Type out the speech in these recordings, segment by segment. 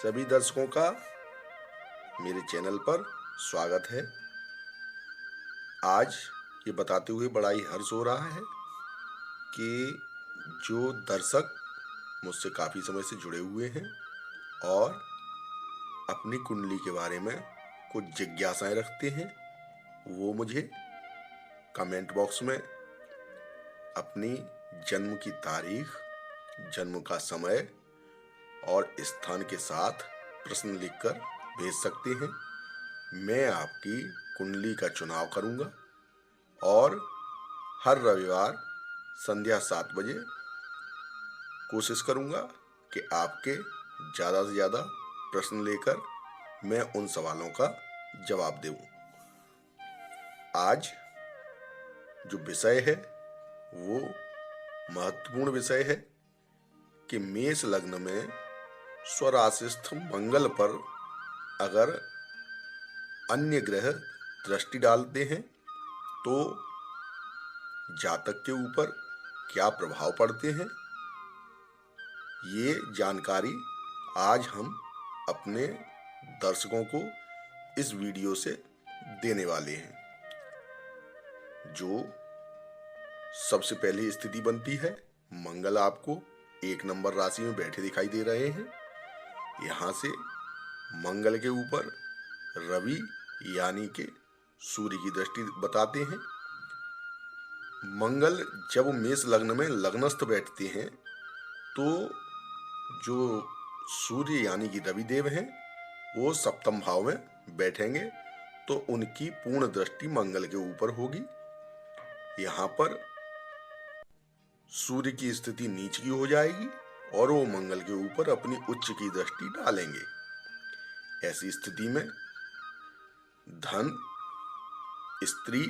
सभी दर्शकों का मेरे चैनल पर स्वागत है। आज ये बताते हुए बड़ा ही हर्ष हो रहा है कि जो दर्शक मुझसे काफ़ी समय से जुड़े हुए हैं और अपनी कुंडली के बारे में कुछ जिज्ञासाएं रखते हैं, वो मुझे कमेंट बॉक्स में अपनी जन्म की तारीख, जन्म का समय और स्थान के साथ प्रश्न लिखकर भेज सकते हैं। मैं आपकी कुंडली का चुनाव करूंगा और हर रविवार संध्या 7 बजे कोशिश करूंगा कि आपके ज़्यादा से ज़्यादा प्रश्न लेकर मैं उन सवालों का जवाब दूं। आज जो विषय है वो महत्वपूर्ण विषय है कि मेष लग्न में स्वराशिस्थ मंगल पर अगर अन्य ग्रह दृष्टि डालते हैं तो जातक के ऊपर क्या प्रभाव पड़ते हैं, ये जानकारी आज हम अपने दर्शकों को इस वीडियो से देने वाले हैं। जो सबसे पहली स्थिति बनती है, मंगल आपको 1 नंबर राशि में बैठे दिखाई दे रहे हैं। यहाँ से मंगल के ऊपर रवि यानी कि सूर्य की दृष्टि बताते हैं। मंगल जब मेष लग्न में लग्नस्थ बैठते हैं तो जो सूर्य यानी कि रवि देव हैं वो सप्तम भाव में बैठेंगे तो उनकी पूर्ण दृष्टि मंगल के ऊपर होगी। यहाँ पर सूर्य की स्थिति नीच की हो जाएगी और वो मंगल के ऊपर अपनी उच्च की दृष्टि डालेंगे। ऐसी स्थिति में धन, स्त्री,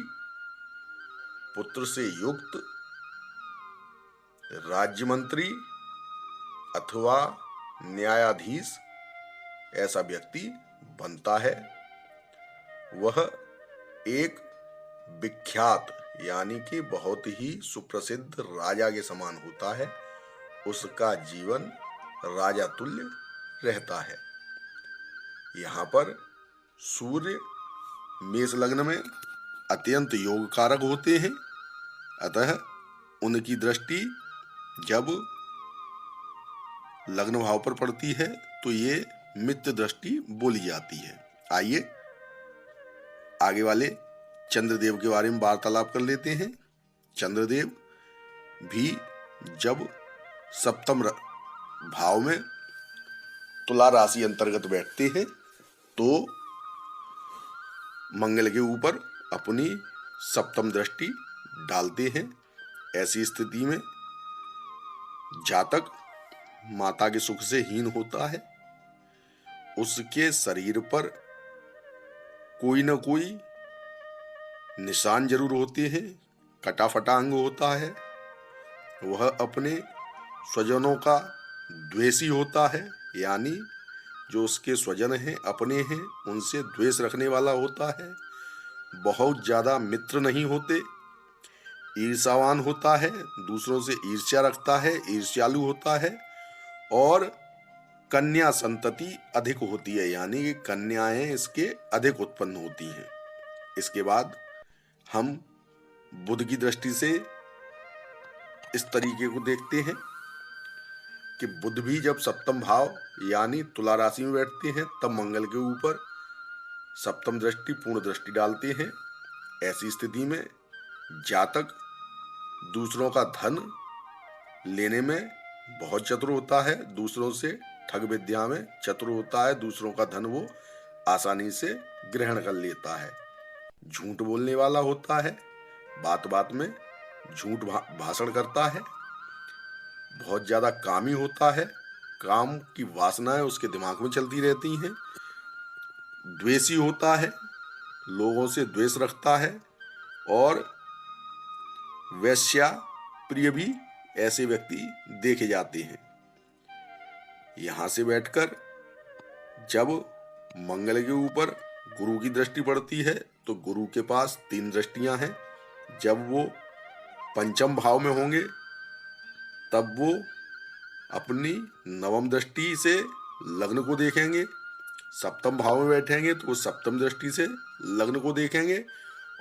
पुत्र से युक्त, राज्य मंत्री अथवा न्यायाधीश ऐसा व्यक्ति बनता है। वह एक विख्यात यानी कि बहुत ही सुप्रसिद्ध राजा के समान होता है। उसका जीवन राजा तुल्य रहता है। यहाँ पर सूर्य मेष लग्न में अत्यंत योग कारक होते हैं, अतः उनकी दृष्टि जब लग्न भाव पर पड़ती है तो ये मित्र दृष्टि बोली जाती है। आइए आगे वाले चंद्रदेव के बारे में वार्तालाप कर लेते हैं। चंद्रदेव भी जब सप्तम भाव में तुला राशि अंतर्गत बैठते हैं तो मंगल के ऊपर अपनी सप्तम दृष्टि डालते हैं। ऐसी स्थिति में जातक माता के सुख से हीन होता है। उसके शरीर पर कोई न कोई निशान जरूर होते हैं, कटा फटा अंग होता है। वह अपने स्वजनों का द्वेषी होता है, यानी जो उसके स्वजन हैं, अपने हैं, उनसे द्वेष रखने वाला होता है। बहुत ज़्यादा मित्र नहीं होते, ईर्ष्यावान होता है, दूसरों से ईर्ष्या रखता है, ईर्ष्यालु होता है और कन्या संतति अधिक होती है, यानी कि कन्याएं इसके अधिक उत्पन्न होती हैं। इसके बाद हम बुध की दृष्टि से इस तरीके को देखते हैं कि बुध भी जब सप्तम भाव यानी तुला राशि में बैठते हैं तब मंगल के ऊपर सप्तम दृष्टि पूर्ण दृष्टि डालते हैं। ऐसी स्थिति में जातक दूसरों का धन लेने में बहुत चतुर होता है, दूसरों से ठग विद्या में चतुर होता है, दूसरों का धन वो आसानी से ग्रहण कर लेता है। झूठ बोलने वाला होता है, बात बात में झूठ भाषण करता है, बहुत ज्यादा कामी होता है, काम की वासनाएं उसके दिमाग में चलती रहती हैं। द्वेषी होता है, लोगों से द्वेष रखता है और वैश्या प्रिय भी ऐसे व्यक्ति देखे जाते हैं। यहां से बैठकर जब मंगल के ऊपर गुरु की दृष्टि पड़ती है तो गुरु के पास 3 दृष्टियां हैं। जब वो पंचम भाव में होंगे तब वो अपनी नवम दृष्टि से लग्न को देखेंगे, सप्तम भाव में बैठेंगे तो वो सप्तम दृष्टि से लग्न को देखेंगे,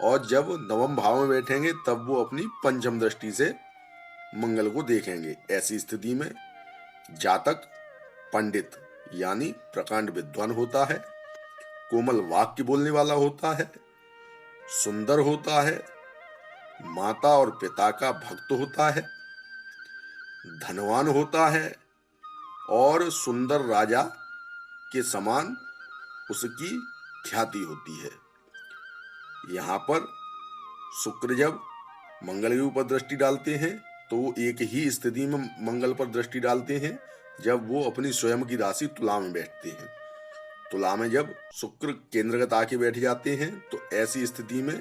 और जब नवम भाव में बैठेंगे तब वो अपनी पंचम दृष्टि से मंगल को देखेंगे। ऐसी स्थिति में जातक पंडित यानी प्रकांड विद्वान होता है, कोमल वाक्य बोलने वाला होता है, सुंदर होता है, माता और पिता का भक्त होता है, धनवान होता है और सुंदर राजा के समान उसकी ख्याति होती है। यहाँ पर शुक्र जब मंगल के ऊपर दृष्टि डालते हैं तो वो एक ही स्थिति में मंगल पर दृष्टि डालते हैं जब वो अपनी स्वयं की राशि तुला में बैठते हैं। तुला में जब शुक्र केंद्रगत आके बैठ जाते हैं तो ऐसी स्थिति में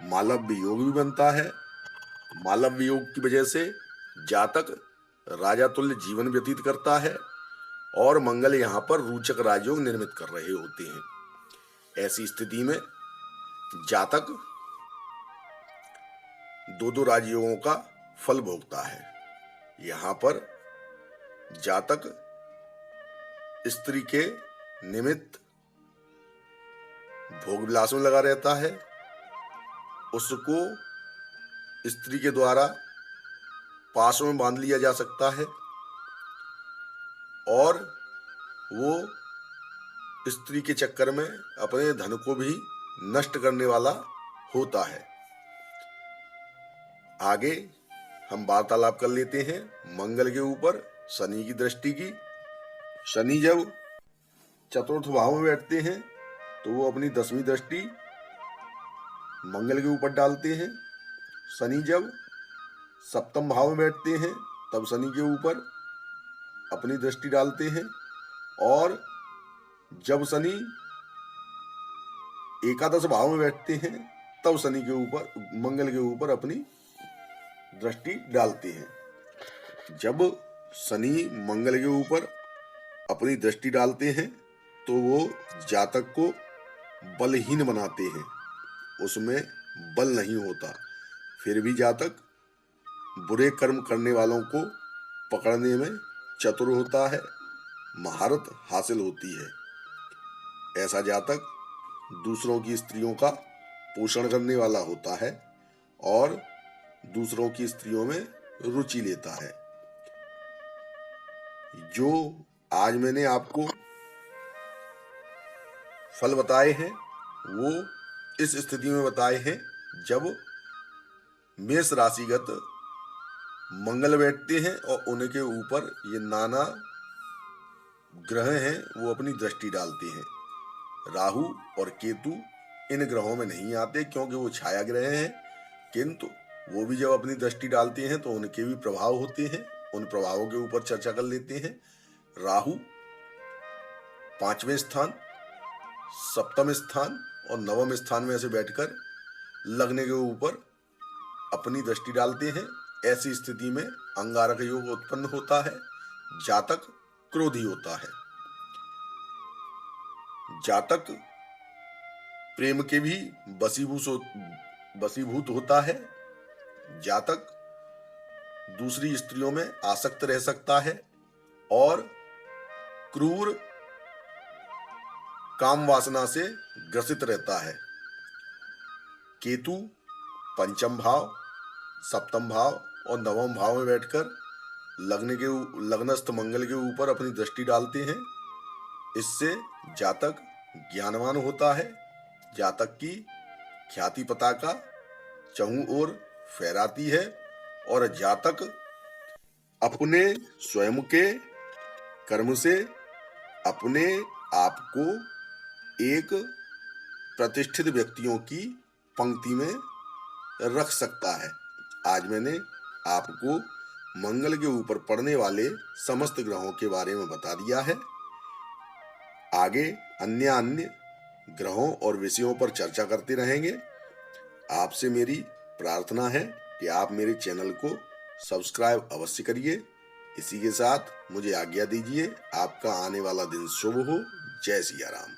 मालव्य योग भी बनता है। मालव्य योग की वजह से जातक राजा तुल्य जीवन व्यतीत करता है और मंगल यहाँ पर रोचक राजयोग निर्मित कर रहे होते हैं। ऐसी स्थिति में जातक दो राजयोगों का फल भोगता है। यहाँ पर जातक स्त्री के निमित्त भोग विलास में लगा रहता है, उसको स्त्री के द्वारा पासों में बांध लिया जा सकता है और वो स्त्री के चक्कर में अपने धन को भी नष्ट करने वाला होता है। आगे हम वार्तालाप कर लेते हैं मंगल के ऊपर शनि की दृष्टि की। शनि जब चतुर्थ भाव में बैठते हैं तो वो अपनी 10वीं दृष्टि मंगल के ऊपर डालते हैं। शनि जब सप्तम भाव में बैठते हैं तब शनि के ऊपर अपनी दृष्टि डालते हैं, और जब शनि एकादश भाव में बैठते हैं तब शनि के ऊपर मंगल के ऊपर अपनी दृष्टि डालते हैं। जब शनि मंगल के ऊपर अपनी दृष्टि डालते हैं तो वो जातक को बलहीन बनाते हैं, उसमें बल नहीं होता, फिर भी जातक बुरे कर्म करने वालों को पकड़ने में चतुर होता है, महारत हासिल होती है। ऐसा जातक दूसरों की स्त्रियों का पोषण करने वाला होता है और दूसरों की स्त्रियों में रुचि लेता है। जो आज मैंने आपको फल बताए हैं वो इस स्थिति में बताए हैं जब मेष राशिगत मंगल बैठते हैं और उनके ऊपर ये नाना ग्रह हैं वो अपनी दृष्टि डालते हैं। राहु और केतु इन ग्रहों में नहीं आते क्योंकि वो छाया ग्रह हैं, किंतु वो भी जब अपनी दृष्टि डालते हैं तो उनके भी प्रभाव होते हैं। उन प्रभावों के ऊपर चर्चा कर लेते हैं। राहु 5वें स्थान, 7वें स्थान और 9वें स्थान में ऐसे बैठकर लग्न के ऊपर अपनी दृष्टि डालते हैं। ऐसी स्थिति में अंगारक योग उत्पन्न होता है, जातक क्रोधी होता है। जातक प्रेम के भी वशीभूत होता है। जातक दूसरी स्त्रियों में आसक्त रह सकता है और क्रूर काम वासना से ग्रसित रहता है। केतु पंचम भाव, सप्तम भाव और 9वें भाव में बैठकर लग्नस्थ मंगल के ऊपर अपनी दृष्टि डालते हैं। इससे जातक ज्ञानवान होता है। जातक की ख्याति पताका चहुं ओर फहराती है और जातक अपने स्वयं के कर्म से अपने आप को एक प्रतिष्ठित व्यक्तियों की पंक्ति में रख सकता है। आज मैंने आपको मंगल के ऊपर पड़ने वाले समस्त ग्रहों के बारे में बता दिया है। आगे अन्य ग्रहों और विषयों पर चर्चा करते रहेंगे। आपसे मेरी प्रार्थना है कि आप मेरे चैनल को सब्सक्राइब अवश्य करिए। इसी के साथ मुझे आज्ञा दीजिए। आपका आने वाला दिन शुभ हो। जय सिया राम।